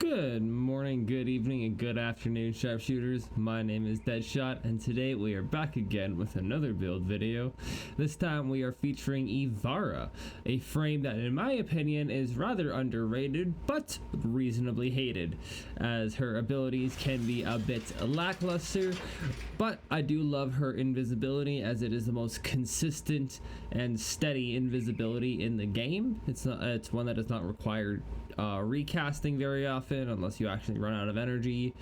Good morning, good evening, and good afternoon, Sharpshooters. My name is Deadshot, and today we are back again with another build video. This time we are featuring Ivara, a frame that in my opinion is rather underrated, but reasonably hated, as her abilities can be a bit lackluster, but I do love her invisibility as it is the most consistent and steady invisibility in the game. It's one that does not require recasting very often unless you actually run out of energy,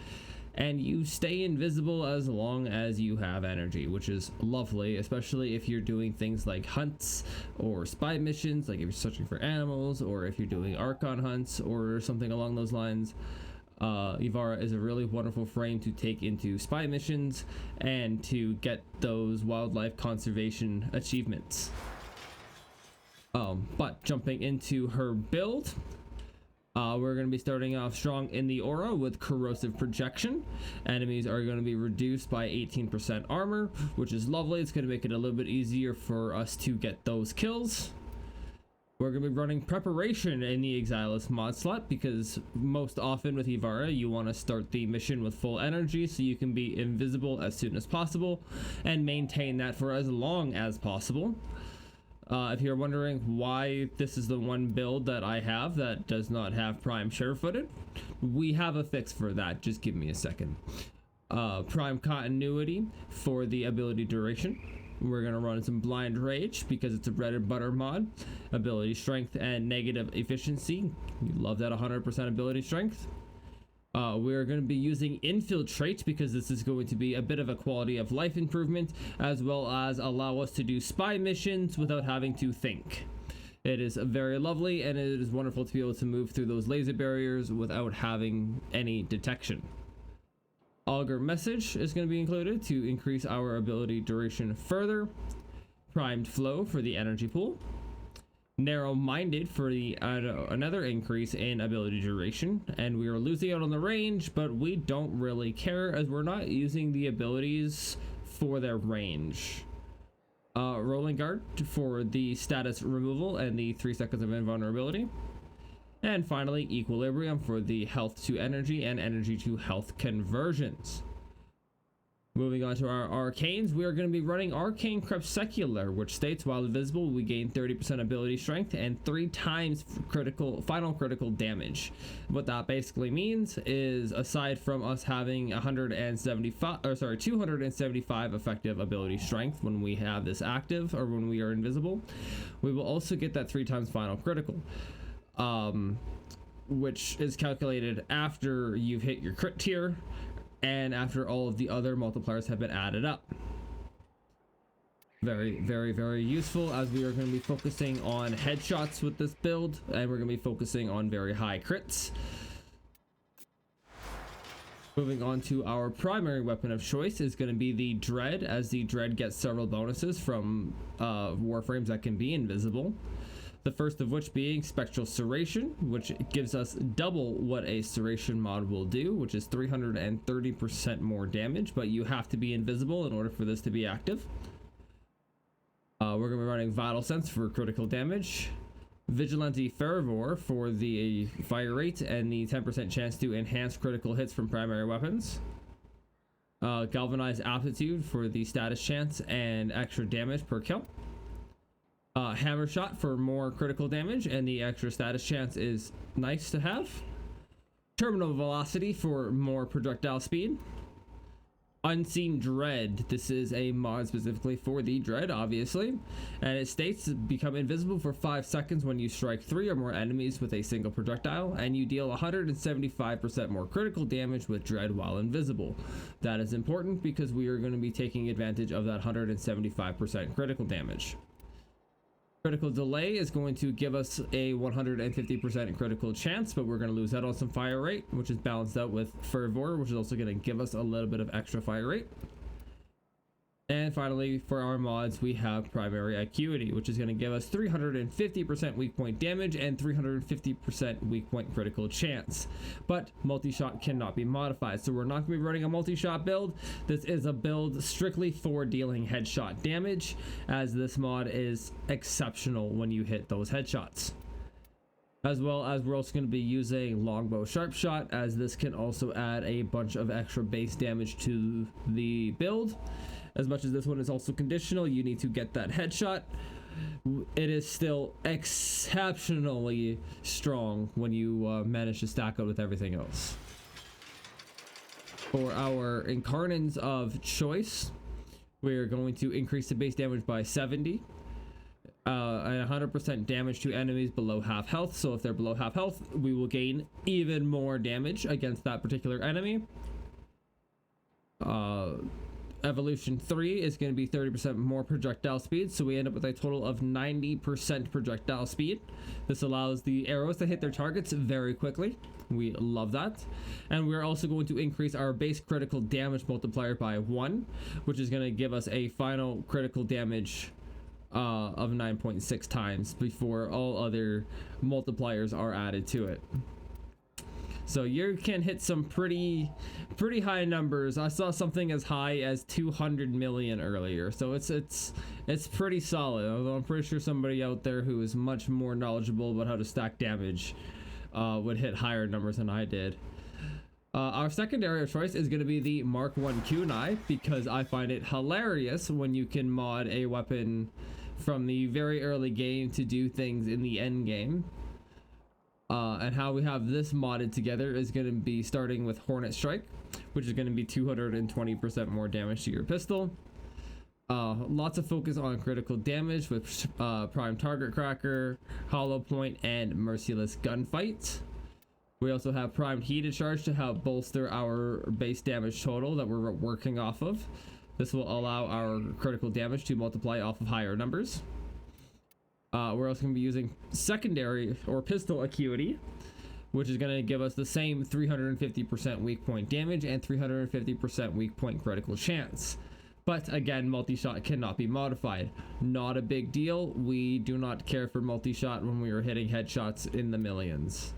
and you stay invisible as long as you have energy, which is lovely, especially if you're doing things like hunts or spy missions, like if you're searching for animals or if you're doing Archon hunts or something along those lines. Ivara is a really wonderful frame to take into spy missions and to get those wildlife conservation achievements. But jumping into her build, we're going to be starting off strong in the aura with corrosive projection. Enemies are going to be reduced by 18% armor, which is lovely. It's going to make it a little bit easier for us to get those kills. We're going to be running preparation in the Exilis mod slot because most often with Ivara you want to start the mission with full energy so you can be invisible as soon as possible and maintain that for as long as possible. If you're wondering why this is the one build that I have that does not have Prime Sure-Footed, we have a fix for that. Just give me a second. Prime Continuity for the ability duration. We're going to run some Blind Rage because it's a bread and butter mod. Ability Strength and Negative Efficiency. You love that 100% ability strength. We're going to be using Infiltrate because this is going to be a bit of a quality of life improvement, as well as allow us to do spy missions without having to think. It is very lovely, and it is wonderful to be able to move through those laser barriers without having any detection. Augur Message is going to be included to increase our ability duration further. Primed Flow for the energy pool. Narrow-minded for the another increase in ability duration, and we are losing out on the range, but we don't really care as we're not using the abilities for their range. Rolling Guard for the status removal and the 3 seconds of invulnerability. And finally, Equilibrium for the health to energy and energy to health conversions. Moving on to our arcanes, we are going to be running Arcane Crepuscular, which states while invisible we gain 30% ability strength and 3 times final critical damage. What that basically means is, aside from us having 275 effective ability strength when we have this active or when we are invisible, we will also get that 3 times final critical. Which is calculated after you've hit your crit tier and after all of the other multipliers have been added up. Very, very, very useful, as we are going to be focusing on headshots with this build, and we're going to be focusing on very high crits. Moving on to our primary weapon of choice is going to be the Dread, as the Dread gets several bonuses from warframes that can be invisible. The first of which being Spectral Serration, which gives us double what a Serration mod will do, which is 330% more damage, but you have to be invisible in order for this to be active. We're going to be running Vital Sense for critical damage. Vigilante Fervor for the fire rate and the 10% chance to enhance critical hits from primary weapons. Galvanized Aptitude for the status chance and extra damage per kill. Hammer Shot for more critical damage, and the extra status chance is nice to have. Terminal Velocity for more projectile speed. Unseen Dread. This is a mod specifically for the Dread, obviously. And it states become invisible for 5 seconds when you strike 3 or more enemies with a single projectile, and you deal 175% more critical damage with Dread while invisible. That is important because we are going to be taking advantage of that 175% critical damage. Critical Delay is going to give us a 150% critical chance, but we're going to lose out on some fire rate, which is balanced out with Fervor, which is also going to give us a little bit of extra fire rate. And finally, for our mods, we have Primary Acuity, which is going to give us 350% weak point damage and 350% weak point critical chance. But multi-shot cannot be modified, so we're not going to be running a multi-shot build. This is a build strictly for dealing headshot damage, as this mod is exceptional when you hit those headshots. as well as we're also going to be using longbow sharp shot, as this can also add a bunch of extra base damage to the build. As much as this one is also conditional, you need to get that headshot. It is still exceptionally strong when you manage to stack it with everything else. For our incarnants of choice, we're going to increase the base damage by 70 and 100% damage to enemies below half health. So if they're below half health, we will gain even more damage against that particular enemy. Evolution 3 is going to be 30% more projectile speed, so we end up with a total of 90% projectile speed. This allows the arrows to hit their targets very quickly. We love that. And we're also going to increase our base critical damage multiplier by 1, which is going to give us a final critical damage of 9.6 times before all other multipliers are added to it. So you can hit some pretty high numbers. I saw something as high as 200 million earlier, so it's pretty solid. Although I'm pretty sure somebody out there who is much more knowledgeable about how to stack damage would hit higher numbers than I did. Our secondary of choice is going to be the Mark 1 kunai, because I find it hilarious when you can mod a weapon from the very early game to do things in the end game. And how we have this modded together is going to be starting with Hornet Strike, which is going to be 220% more damage to your pistol. Lots of focus on critical damage with Prime Target Cracker, Hollow Point, and Merciless Gunfight. We also have Primed Heated Charge to help bolster our base damage total that we're working off of. This will allow our critical damage to multiply off of higher numbers. We're also going to be using secondary or pistol acuity, which is going to give us the same 350% weak point damage and 350% weak point critical chance. But again, multi-shot cannot be modified. Not a big deal. We do not care for multi-shot when we are hitting headshots in the millions.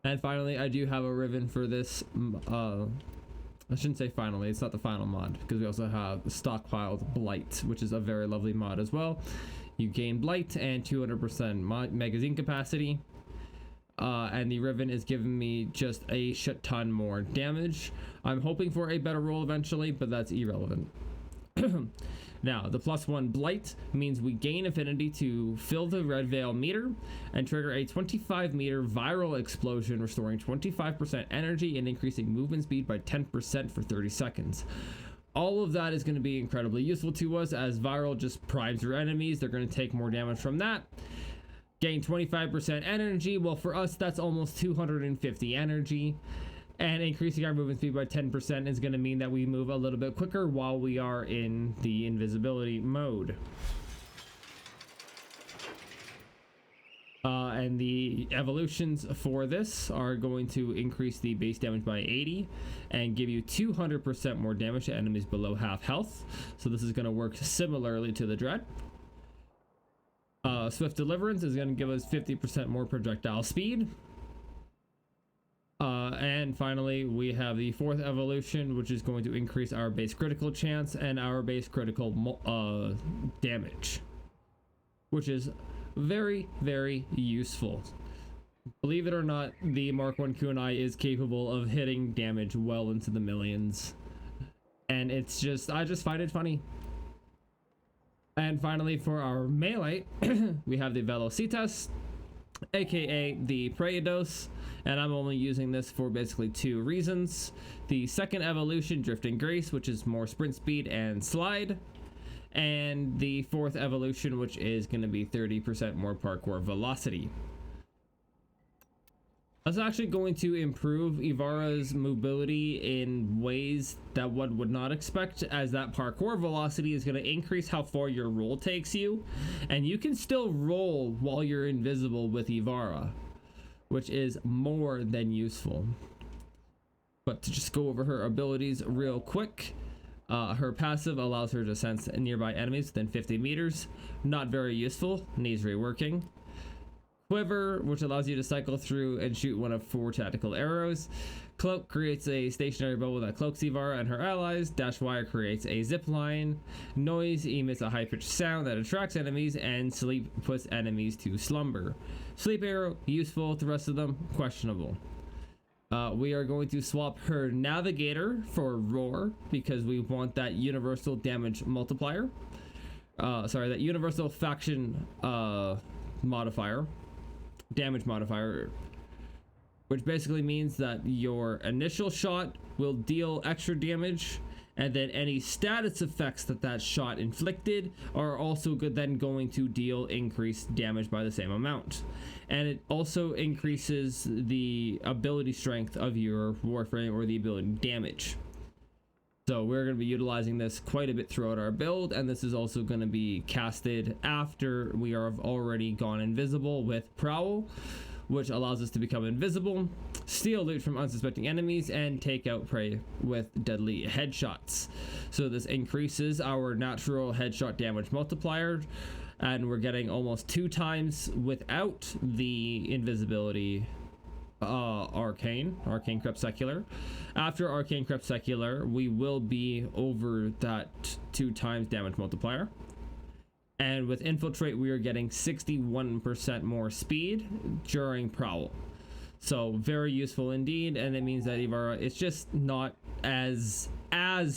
And finally, I do have a ribbon for this. I shouldn't say finally, it's not the final mod, because we also have stockpiled Blight, which is a very lovely mod as well. You gain Blight and 200% magazine capacity. And the ribbon is giving me just a shit ton more damage. I'm hoping for a better roll eventually, but that's irrelevant. Now, the +1 Blight means we gain affinity to fill the red veil meter and trigger a 25 meter viral explosion, restoring 25% energy and increasing movement speed by 10% for 30 seconds. All of that is going to be incredibly useful to us, as viral just primes your enemies. They're going to take more damage from that. Gain 25% energy. Well, for us, that's almost 250 energy. And increasing our movement speed by 10% is going to mean that we move a little bit quicker while we are in the invisibility mode. And the evolutions for this are going to increase the base damage by 80 and give you 200% more damage to enemies below half health. So this is going to work similarly to the Dread. Swift Deliverance is going to give us 50% more projectile speed. And finally, we have the 4th evolution, which is going to increase our base critical chance and our base critical damage, which is very, very useful. Believe it or not, the Mark 1 kunai is capable of hitting damage well into the millions. And it's just, I just find it funny. And finally, for our melee, we have the Velocitas, aka the Praedos, and I'm only using this for basically 2 reasons. The 2nd evolution, Drifting Grace, which is more sprint speed and slide, and the 4th evolution, which is going to be 30% more parkour velocity. That's actually going to improve Ivara's mobility in ways that one would not expect, as that parkour velocity is going to increase how far your roll takes you, and you can still roll while you're invisible with Ivara, which is more than useful. But to just go over her abilities real quick, her passive allows her to sense nearby enemies within 50 meters. Not very useful, needs reworking. Quiver, which allows you to cycle through and shoot one of 4 tactical arrows. Cloak creates a stationary bubble that cloaks Ivara and her allies. Dash Wire creates a zip line. Noise emits a high-pitched sound that attracts enemies, and Sleep puts enemies to slumber. Sleep Arrow, useful. The rest of them, questionable. We are going to swap her Navigator for Roar because we want that universal damage multiplier. Sorry, that universal faction modifier. Damage modifier, which basically means that your initial shot will deal extra damage, and then any status effects that shot inflicted are also then going to deal increased damage by the same amount. And it also increases the ability strength of your Warframe, or the ability damage. So we're going to be utilizing this quite a bit throughout our build, and this is also going to be casted after we have already gone invisible with Prowl, which allows us to become invisible, steal loot from unsuspecting enemies, and take out prey with deadly headshots. So this increases our natural headshot damage multiplier, and we're getting almost 2 times without the invisibility Arcane Crepuscular. After Arcane Crepuscular, we will be over that 2 times damage multiplier. And with Infiltrate, we are getting 61% more speed during Prowl. So very useful indeed, and it means that Ivara is just not as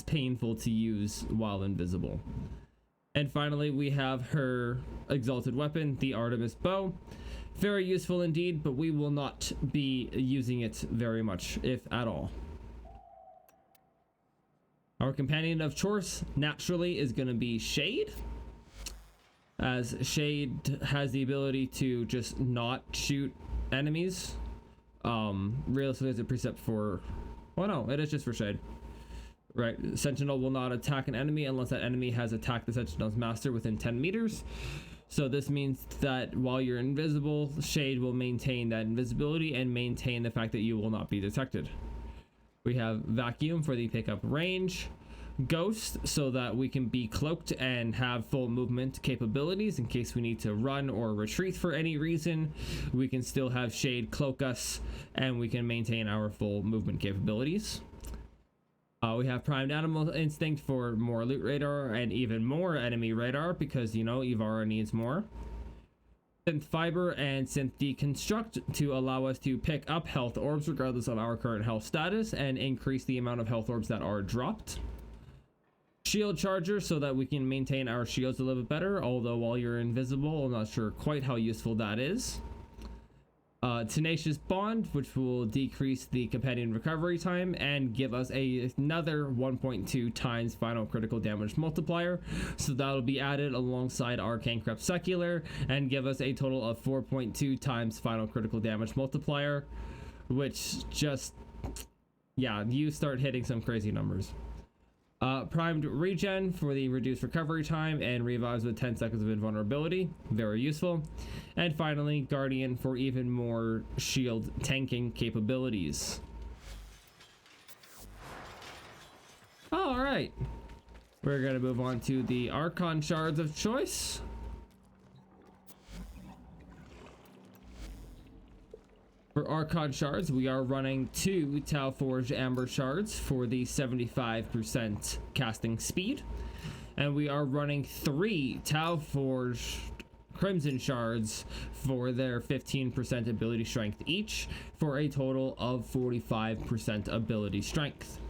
painful to use while invisible. And finally, we have her exalted weapon, the Artemis Bow. Very useful indeed, but we will not be using it very much, if at all. Our companion of choice naturally is going to be Shade, as Shade has the ability to just not shoot enemies. Realistically, it's a precept for, well, no, it is just for Shade. Right, Sentinel will not attack an enemy unless that enemy has attacked the Sentinel's master within 10 meters. So this means that while you're invisible, Shade will maintain that invisibility and maintain the fact that you will not be detected. We have Vacuum for the pickup range. Ghost, so that we can be cloaked and have full movement capabilities in case we need to run or retreat for any reason. We can still have Shade cloak us, and we can maintain our full movement capabilities. We have Primed Animal Instinct for more loot radar and even more enemy radar, because, you know, Ivara needs more. Synth Fiber and Synth Deconstruct to allow us to pick up health orbs regardless of our current health status and increase the amount of health orbs that are dropped. Shield Charger, so that we can maintain our shields a little bit better, although while you're invisible, I'm not sure quite how useful that is. Tenacious Bond, which will decrease the companion recovery time and give us another 1.2 times final critical damage multiplier. So that'll be added alongside Arcane Crepuscular and give us a total of 4.2 times final critical damage multiplier, which just, yeah, you start hitting some crazy numbers. Primed Regen for the reduced recovery time and revives with 10 seconds of invulnerability. Very useful. And finally, Guardian for even more shield tanking capabilities. Alright. We're going to move on to the Archon Shards of choice. For Archon Shards, we are running 2 Tau Forged Amber Shards for the 75% casting speed. And we are running 3 Tau Forged Crimson Shards for their 15% ability strength each, for a total of 45% ability strength.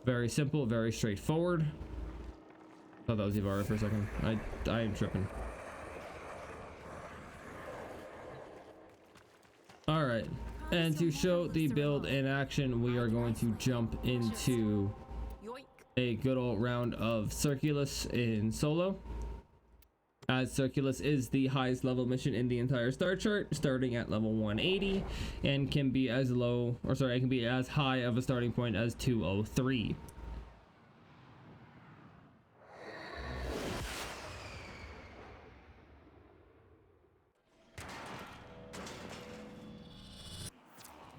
Very simple, very straightforward. I thought that was Ivara for a second. I am tripping. Alright, and to show the build in action, we are going to jump into a good old round of Circulus in solo. As Circulus is the highest level mission in the entire star chart, starting at level 180, and can be as low, or sorry, it can be as high of a starting point as 203.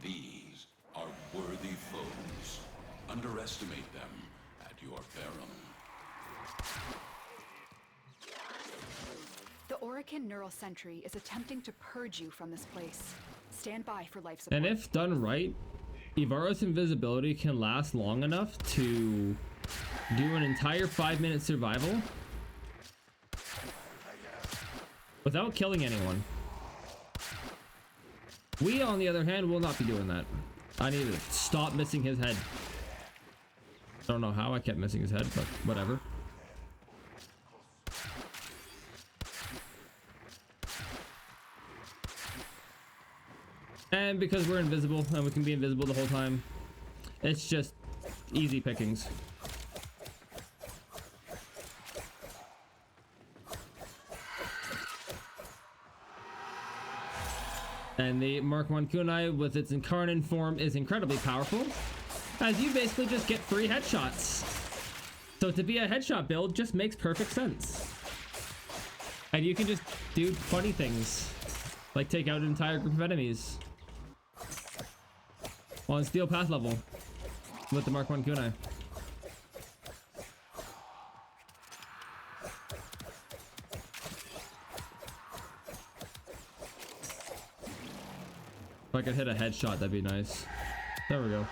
These are worthy foes. Underestimate them at your peril. The Orokin Neural Sentry is attempting to purge you from this place. Stand by for life support. And if done right, Ivara's invisibility can last long enough to do an entire 5-minute survival without killing anyone. We, on the other hand, will not be doing that. I need to stop missing his head. I don't know how I kept missing his head, but whatever. And because we're invisible and we can be invisible the whole time, it's just easy pickings. And the Mark 1 kunai with its incarnate form is incredibly powerful, as you basically just get free headshots. So to be a headshot build just makes perfect sense. And you can just do funny things, like take out an entire group of enemies on Steel Path level with the Mark 1 kunai. If I could hit a headshot, that'd be nice. There we go.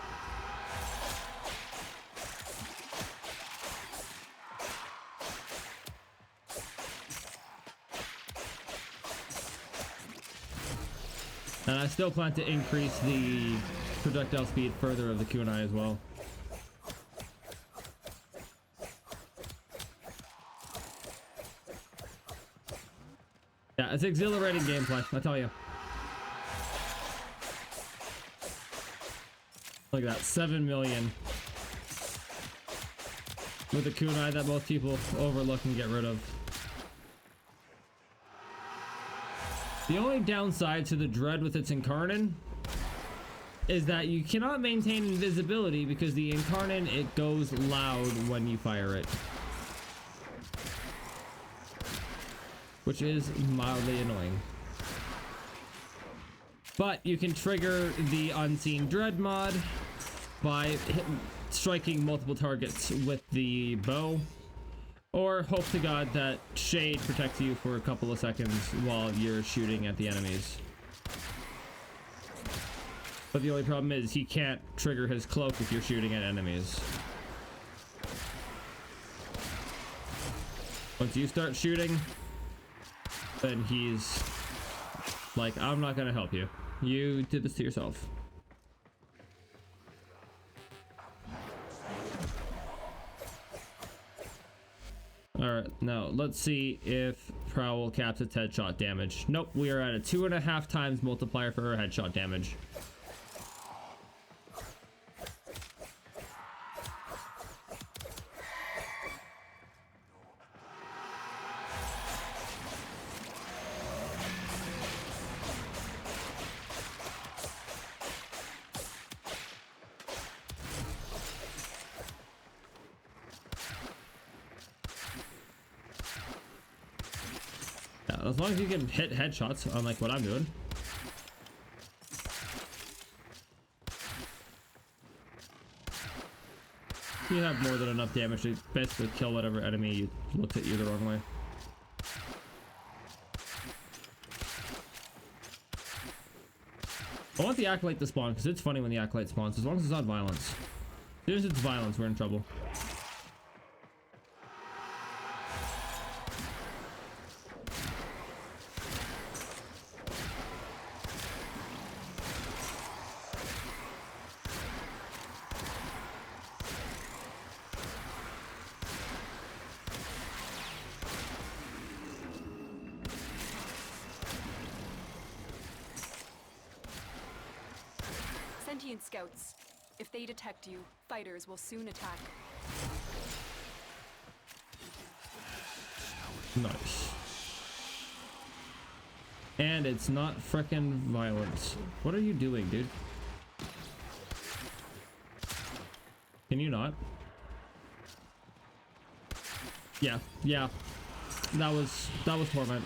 And I still plan to increase the projectile speed further of the kunai as well. Yeah, it's exhilarating gameplay, I tell you. Look at that, 7 million. With a kunai that most people overlook and get rid of. The only downside to the Dread with its incarnate is that you cannot maintain invisibility because the incarnate, it goes loud when you fire it. Which is mildly annoying. But you can trigger the Unseen Dread mod by striking multiple targets with the bow, or hope to god that shade protects you for a couple of seconds while you're shooting at the enemies. But the only problem is he can't trigger his cloak if you're shooting at enemies. Once you start shooting, then he's like, I'm not gonna help you. You did this to yourself. Alright, now let's see if Prowl caps its headshot damage. Nope, we are at a 2.5 times multiplier for her headshot damage. As long as you can hit headshots, unlike what I'm doing. You have more than enough damage to basically kill whatever enemy looks at you the wrong way. I want the Acolyte to spawn, because it's funny when the Acolyte spawns, as long as it's not violence. As soon as it's violence, we're in trouble. Sentient scouts. If they detect you, fighters will soon attack. Nice. And it's not frickin' violence. What are you doing, dude? Can you not? Yeah, yeah. That was torment.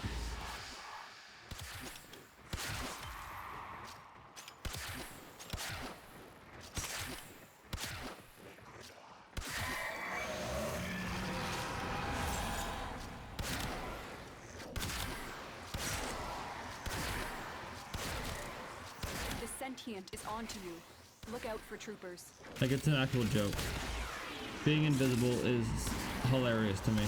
sentient is onto you. Look out for troopers. Like it's an actual joke. Being invisible is hilarious to me.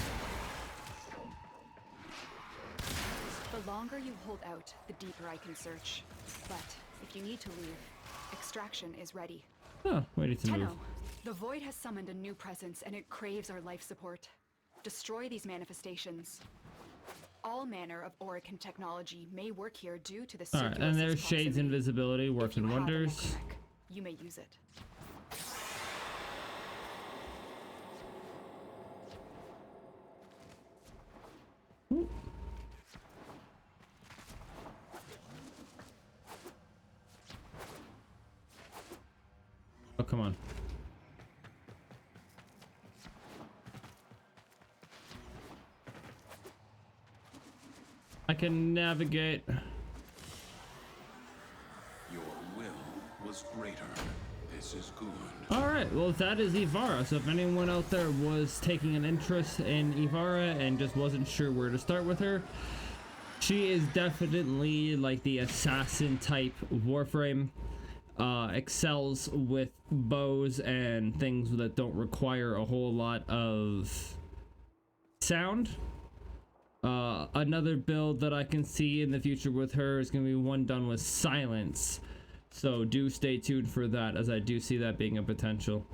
The longer you hold out, the deeper I can search. But if you need to leave, extraction is ready. Oh, ready to move. Tenno, the void has summoned a new presence and it craves our life support. Destroy these manifestations. All manner of Orican technology may work here due to the Alright, and there's Shade's invisibility working wonders. You may use it. Ooh. Oh, come on. I can navigate. Your will was greater. This is good. Alright, well that is Ivara. So if anyone out there was taking an interest in Ivara and just wasn't sure where to start with her, she is definitely like the assassin type Warframe. Excels with bows and things that don't require a whole lot of sound. Another build that I can see in the future with her is going to be one done with silence. So do stay tuned for that, as I do see that being a potential.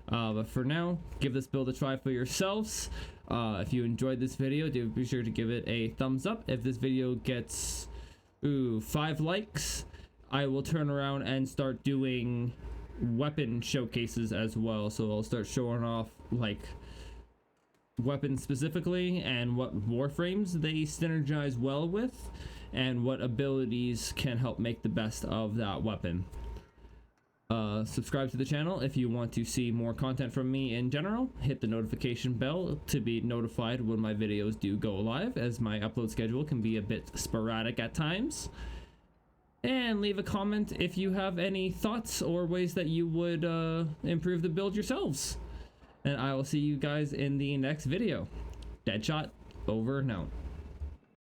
But for now, give this build a try for yourselves. If you enjoyed this video, do be sure to give it a thumbs up. If this video gets 5 likes, I will turn around and start doing weapon showcases as well. So I'll start showing off like weapons specifically and what warframes they synergize well with and what abilities can help make the best of that weapon. Subscribe to the channel if you want to see more content from me in general. Hit the notification bell to be notified when my videos do go live, as my upload schedule can be a bit sporadic at times. And leave a comment if you have any thoughts or ways that you would improve the build yourselves. And I will see you guys in the next video. Deadshot, over and out.